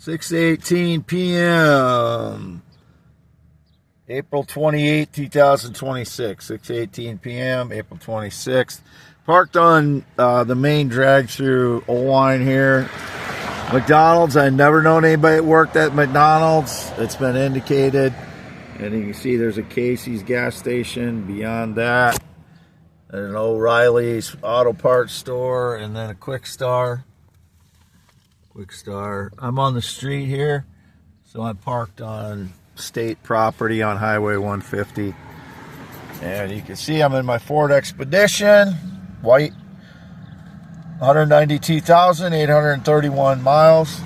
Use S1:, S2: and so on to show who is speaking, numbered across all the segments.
S1: 6:18 p.m. April 28th, 2026. 6:18 p.m. April 26th. Parked on the main drag through Oelwein here. McDonald's. I never known anybody that worked at McDonald's. It's been indicated. And you can see there's a Casey's gas station beyond that. And an O'Reilly's auto parts store, and then a Quick Star. I'm on the street here, so I'm parked on state property on Highway 150. And you can see I'm in my Ford Expedition, white, 192,831 miles.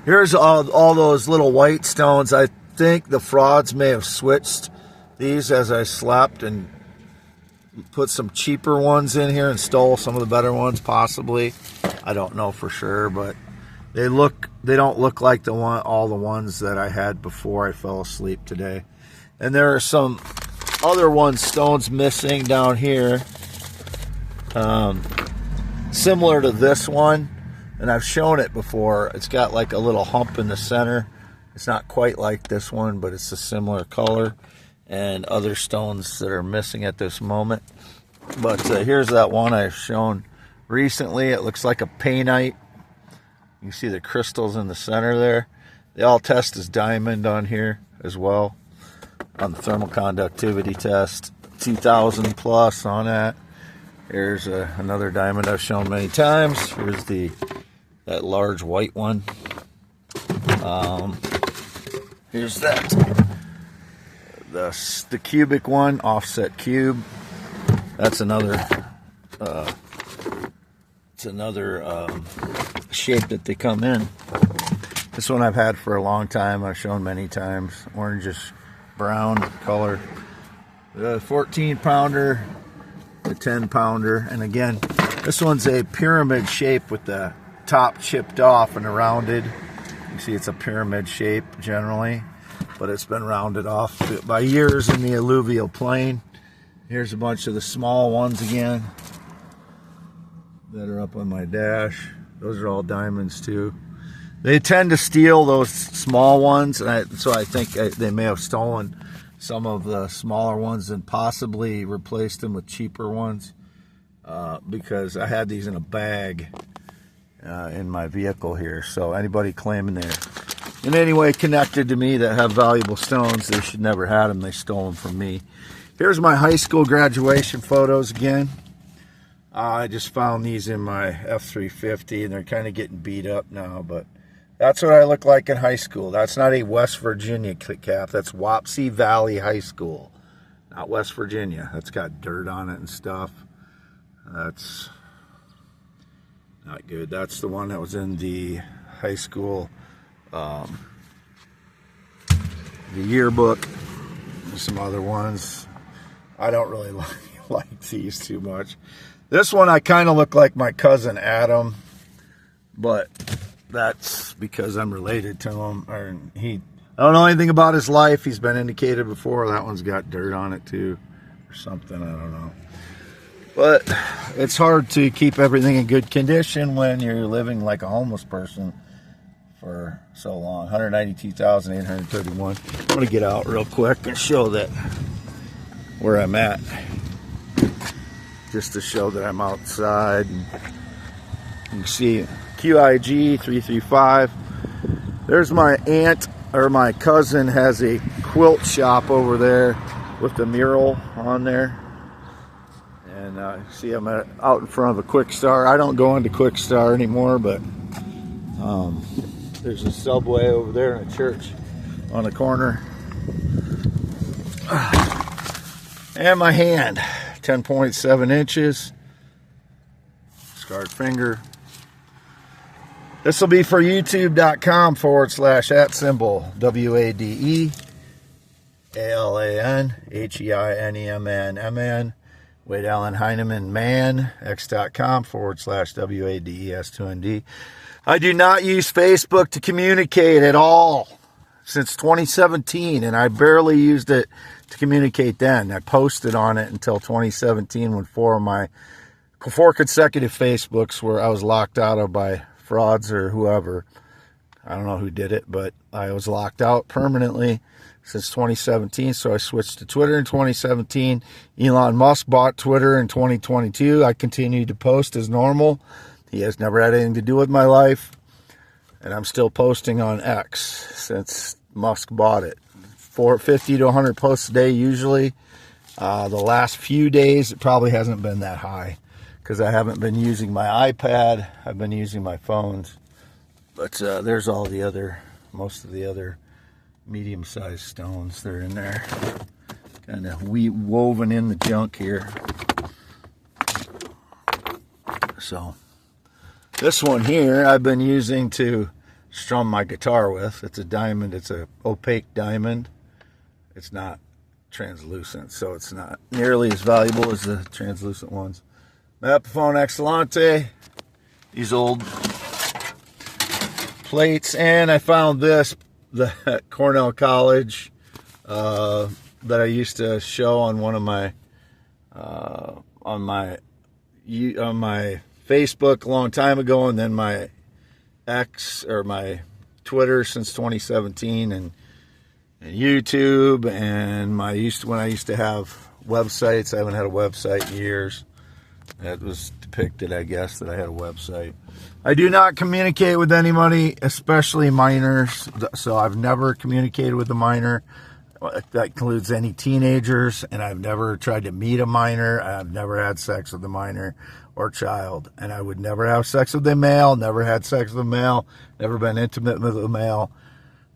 S1: Here's all those little white stones. I think the frauds may have switched these as I slept and put some cheaper ones in here and stole some of the better ones, possibly. I don't know for sure, but they don't look like all the ones that I had before I fell asleep today. And there are some other stones missing down here, similar to this one, and I've shown it before. It's got like a little hump in the center. It's not quite like this one, but it's a similar color, and other stones that are missing at this moment. But here's that one I've shown recently. It looks like a painite. You can see the crystals in the center there. They all test as diamond on here as well, on the thermal conductivity test. 2,000 plus on that. Here's another diamond I've shown many times. Here's that large white one. Here's that. The cubic one, offset cube. That's another. It's another shape that they come in. This one I've had for a long time. I've shown many times. Orangish brown color. The 14 pounder, the 10 pounder, and again, this one's a pyramid shape with the top chipped off and rounded. You see, it's a pyramid shape generally, but it's been rounded off by years in the alluvial plain. Here's a bunch of the small ones again that are up on my dash. Those are all diamonds too. They tend to steal those small ones, and so I think they may have stolen some of the smaller ones and possibly replaced them with cheaper ones, because I had these in a bag in my vehicle here. So anybody claiming they're in any way connected to me that have valuable stones, they should never have them. They stole them from me. Here's my high school graduation photos again. I just found these in my F-350, and they're kind of getting beat up now, but that's what I look like in high school. That's not a West Virginia cap. That's Wapsie Valley High School, not West Virginia. That's got dirt on it and stuff. That's not good. That's the one that was in the high school, the yearbook. There's some other ones. I don't really like these too much. This one, I kind of look like my cousin Adam, but that's because I'm related to him. I don't know anything about his life. He's been indicated before. That one's got dirt on it too, or something. I don't know. But it's hard to keep everything in good condition when you're living like a homeless person for so long. 192,831. I'm going to get out real quick and show that where I'm at, just to show that I'm outside. And you can see QIG 335. There's my aunt, or my cousin, has a quilt shop over there with the mural on there. And see, I'm out in front of a Quick Star. I don't go into Quick Star anymore, but there's a Subway over there and a church on the corner. And my hand, 10.7 inches. Scarred finger. This will be for youtube.com/@ WADEALAN Wade Allen Heineman man. x.com/WADES2ND. I do not use Facebook to communicate at all since 2017, and I barely used it to communicate then. I posted on it until 2017 when four consecutive Facebooks where I was locked out of by frauds or whoever. I don't know who did it, but I was locked out permanently since 2017, so I switched to Twitter in 2017. Elon Musk bought Twitter in 2022. I continued to post as normal. He has never had anything to do with my life, and I'm still posting on X since Musk bought it. 50 to 100 posts a day usually. The last few days, it probably hasn't been that high because I haven't been using my iPad. I've been using my phones. But there's all the other, most of the other medium-sized stones. They're in there, kind of woven in the junk here. So this one here I've been using to strum my guitar with. It's a diamond. It's a opaque diamond. It's not translucent, so it's not nearly as valuable as the translucent ones. Epiphone Excellente. These old plates, and I found this at Cornell College that I used to show on one of my on my Facebook a long time ago, and then my X or my Twitter since 2017, and YouTube, and when I used to have websites. I haven't had a website in years. That was depicted, I guess, that I had a website. I do not communicate with anybody, especially minors. So I've never communicated with a minor. That includes any teenagers, and I've never tried to meet a minor. I've never had sex with a minor or child, and I would never have sex with a male. Never had sex with a male. Never been intimate with a male.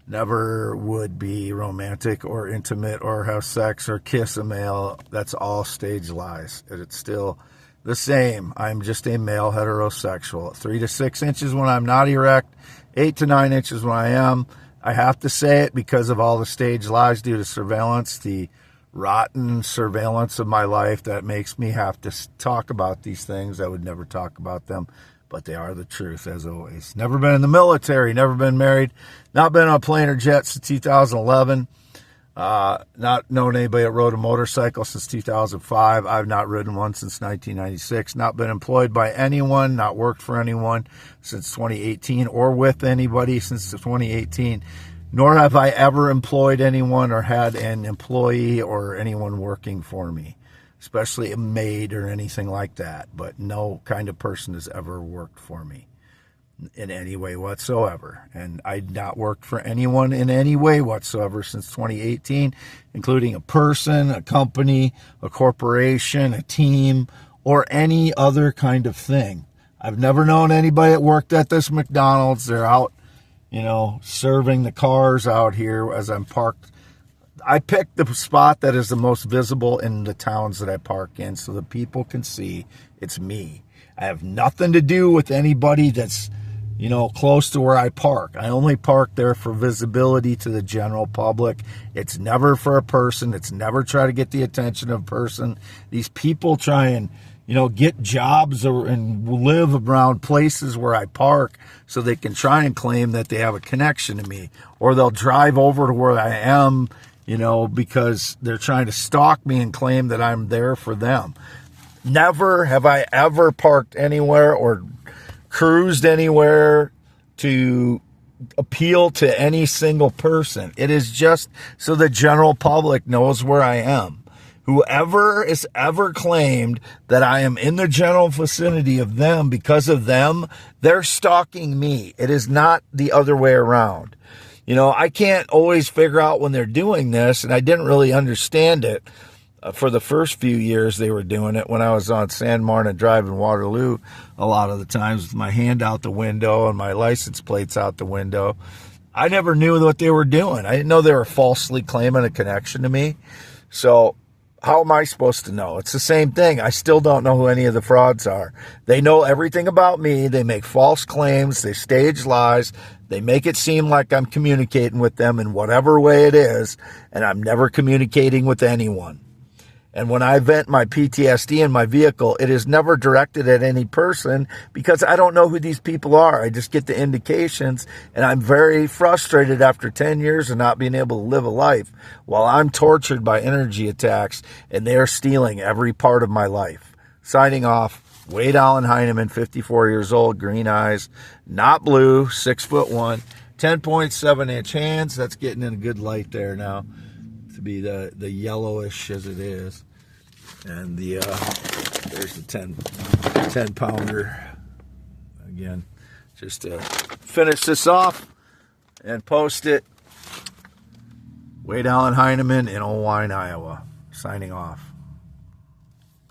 S1: Never would be romantic or intimate or have sex or kiss a male. That's all stage lies. It's still the same. I'm just a male heterosexual. 3 to 6 inches when I'm not erect, 8 to 9 inches when I am. I have to say it because of all the stage lies due to surveillance, the rotten surveillance of my life that makes me have to talk about these things. I would never talk about them, but they are the truth, as always. Never been in the military, never been married, not been on a plane or jet since 2011. Not known anybody that rode a motorcycle since 2005. I've not ridden one since 1996. Not been employed by anyone, not worked for anyone since 2018 or with anybody since 2018. Nor have I ever employed anyone or had an employee or anyone working for me, especially a maid or anything like that. But no kind of person has ever worked for me in any way whatsoever. And I've not worked for anyone in any way whatsoever since 2018, including a person, a company, a corporation, a team, or any other kind of thing. I've never known anybody that worked at this McDonald's. They're out, serving the cars out here as I'm parked. I picked the spot that is the most visible in the towns that I park in so that people can see it's me. I have nothing to do with anybody that's close to where I park. I only park there for visibility to the general public. It's never for a person. It's never try to get the attention of a person. These people try and, get jobs and live around places where I park so they can try and claim that they have a connection to me. Or they'll drive over to where I am, because they're trying to stalk me and claim that I'm there for them. Never have I ever parked anywhere or cruised anywhere to appeal to any single person. It is just so the general public knows where I am. Whoever has ever claimed that I am in the general vicinity of them because of them, they're stalking me. It is not the other way around. I can't always figure out when they're doing this, and I didn't really understand it for the first few years they were doing it when I was on San Martin Drive in Waterloo a lot of the times with my hand out the window and my license plates out the window. I never knew what they were doing. I didn't know they were falsely claiming a connection to me. So how am I supposed to know? It's the same thing. I still don't know who any of the frauds are. They know everything about me. They make false claims. They stage lies. They make it seem like I'm communicating with them in whatever way it is, and I'm never communicating with anyone. And when I vent my PTSD in my vehicle, it is never directed at any person because I don't know who these people are. I just get the indications, and I'm very frustrated after 10 years of not being able to live a life while I'm tortured by energy attacks, and they're stealing every part of my life. Signing off. Wade Allen Heineman, 54 years old, green eyes, not blue, 6'1", 10.7-inch hands. That's getting in a good light there now to be the yellowish as it is. And there's the 10 pounder. Again, just to finish this off and post it. Wade Allen Heineman in Oelwein, Iowa, signing off.